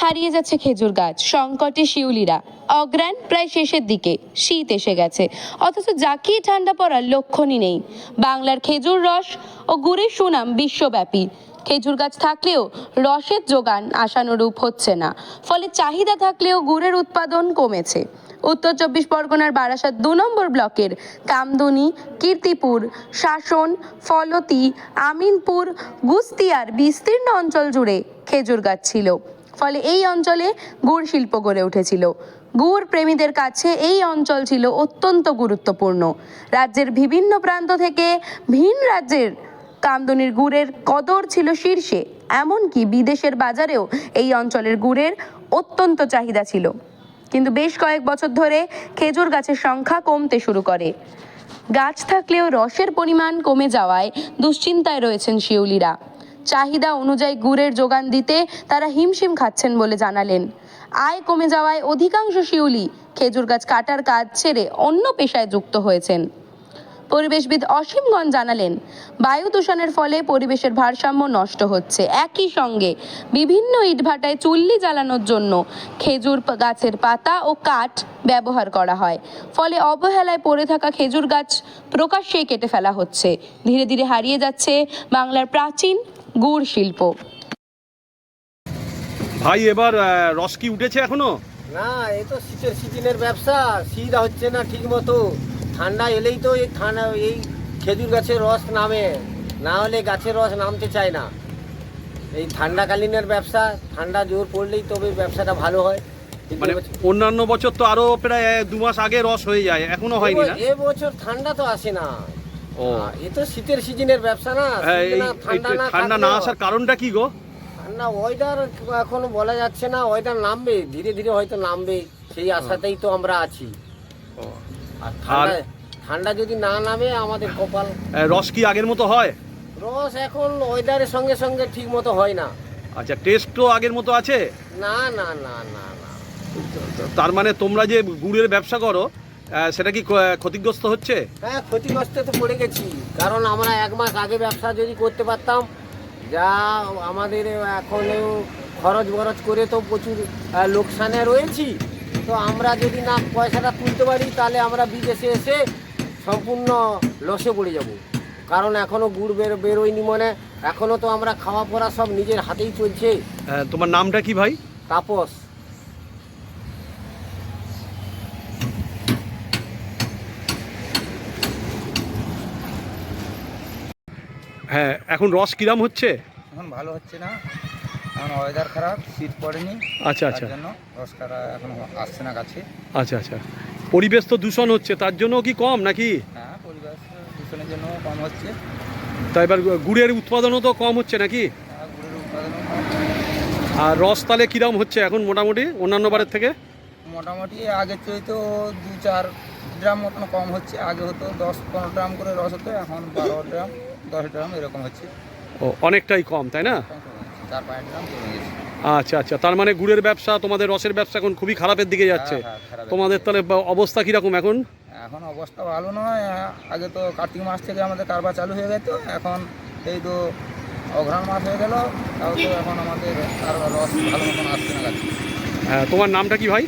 হারিয়ে যাচ্ছে খেজুর গাছ, সংকটে শিউলিরা, অগ্রাণ প্রায় শেষের দিকে, শীত এসে গেছে, অথচ জাকিয়ে ঠান্ডা পড়ার লক্ষণই নেই। বাংলার খেজুর রস ও গুড়ের সুনাম বিশ্বব্যাপী। খেজুর গাছ থাকলেও রসের যোগান আশানুরূপ হচ্ছে না, ফলে চাহিদা থাকলেও গুড়ের উৎপাদন কমেছে। উত্তর 24 পরগনার বারাসাত 2 নম্বর ব্লকের কামদুনি, কীর্তিপুর, শাসন, ফলতি, আমিনপুর, গুস্তিয়ার বিস্তীর্ণ অঞ্চল জুড়ে খেজুর গাছ ছিল। ফলে এই অঞ্চলে গুড় শিল্প গড়ে উঠেছিল। গুড় প্রেমীদের কাছে এই অঞ্চল ছিল অত্যন্ত গুরুত্বপূর্ণ। রাজ্যের বিভিন্ন প্রান্ত থেকে ভিন রাজ্যের কামদুনির গুড়ের কদর ছিল শীর্ষে, এমনকি বিদেশের বাজারেও এই অঞ্চলের গুড়ের অত্যন্ত চাহিদা ছিল। কিন্তু বেশ কয়েক বছর ধরে খেজুর গাছের সংখ্যা কমতে শুরু করে। গাছ থাকলেও রসের পরিমাণ কমে যাওয়ায় দুশ্চিন্তায় রয়েছেন শিউলিরা। চাহিদা অনুযায়ী গুড়ের যোগান দিতে তারা হিমশিম খাচ্ছেন বলে জানালেন। আয় কমে যাওয়ায় অধিকাংশ শিউলি খেজুর গাছ কাটার কাজ ছেড়ে অন্য পেশায় যুক্ত হয়েছেন। পরিবেশবিদ অসীমগঞ্জ জানালেন, বায়ু দূষণের ফলে পরিবেশের ভারসাম্য নষ্ট হচ্ছে। একই সঙ্গে বিভিন্ন ইটভাটায় চুল্লি জ্বালানোর জন্য খেজুর গাছের পাতা ও কাঠ ব্যবহার করা হয়। ফলে অবহেলায় পড়ে থাকা খেজুর গাছ প্রকাশ্যেই কেটে ফেলা হচ্ছে। ধীরে ধীরে হারিয়ে যাচ্ছে বাংলার প্রাচীন গুড় শিল্প। ভাই, এবার রস কি উঠেছে এখনো? না, এই তো শীতের সিজনের ব্যবসা, শীত হচ্ছে না ঠিক মতো। ঠান্ডা এলেই তো এই খেজুর গাছের রস নামে, না হলে গাছের রস নামতে চায় না। এই ঠান্ডাকালীনের ব্যবসা, ঠান্ডা জোর পড়লেই তবে ব্যবসাটা ভালো হয়। মানে অন্যান্য বছর তো আরো প্রায় 2 মাস আগে রস হয়ে যায়, এখনো হয়নি না? এবছর ঠান্ডা তো আসে না। ও, এ তো শীতের সিজনের ব্যবসা না। ঠান্ডা না আসার কারণটা কি গো? ঠান্ডা ওয়েদার এখনো বলা যাচ্ছে না। ওয়েদার নামবে, ধীরে ধীরে হয়তো নামবে, সেই আশাতেই তো আমরা আছি। আর ঠান্ডা যদি না নামে আমাদের কপাল। রস কি আগের মতো হয়? রস এখন ওয়েদারের সঙ্গে সঙ্গে ঠিক মতো হয় না। আচ্ছা, টেস্টও আগের মতো আছে? না না না না না। তার মানে তোমরা যে গুড়ের ব্যবসা করো সেটা কি ক্ষতিগ্রস্ত হচ্ছে? হ্যাঁ, ক্ষতিগ্রস্তে তো পড়ে গেছি। কারণ আমরা 1 মাস আগে ব্যবসা যদি করতে পারতাম, যা আমাদের এখন খরচ বরচ করে তো প্রচুর লোকসানে রয়েছি। তো আমরা যদি না পয়সাটা তুলতে পারি, তাহলে আমরা বিদেশে এসে সম্পূর্ণ লসে পড়ে যাব। কারণ এখনও গুড় বেরোয়নি, মানে এখনও তো আমরা খাওয়া পড়া সব নিজের হাতেই চলছে। তোমার নামটা কি ভাই? তাপস। হ্যাঁ, এখন রস কিরাম হচ্ছে? এখন ভালো হচ্ছে না, এখন ওয়েদার খারাপ, শীত পড়েনি। আচ্ছা আচ্ছা, তার জন্য রস কাটা এখন আসছে না গাছে। আচ্ছা আচ্ছা। পরিবেশ তো দূষণ হচ্ছে, তার জন্য কি কম নাকি? হ্যাঁ, পরিবেশ দূষণের জন্য কম হচ্ছে। তাই এবার গুড়ের উৎপাদনও তো কম হচ্ছে নাকি? হ্যাঁ, গুড়ের উৎপাদনও কম। আর রস তাহলে কিরাম হচ্ছে এখন মোটামুটি অন্যান্য বারের থেকে? মোটামুটি আগের চেয়ে তো 2-4 ড্রাম মতন কম হচ্ছে। আগে হতো 10-15 ড্রাম করে রস হতো, এখন 12 ড্রাম 10 ড্রাম এরকম হচ্ছে। ও, অনেকটাই কম, তাই না? 4-5 ড্রাম কমে গেছে। আচ্ছা আচ্ছা, তার মানে গুড়ের ব্যবসা, তোমাদের রসের ব্যবসা এখন খুবই খারাপের দিকে যাচ্ছে। হ্যাঁ, খারাপ। তোমাদের তাহলে অবস্থা কীরকম এখন? এখন অবস্থা ভালো নয়। আগে তো কার্তিক মাস থেকে আমাদের কারবার চালু হয়ে গেছে, এখন এই তো অঘ্রাণ মাস হয়ে গেল, তাও তো এখন আমাদের আর রস ভালো মতন আসছে না গাছে। তোমার নামটা কি ভাই?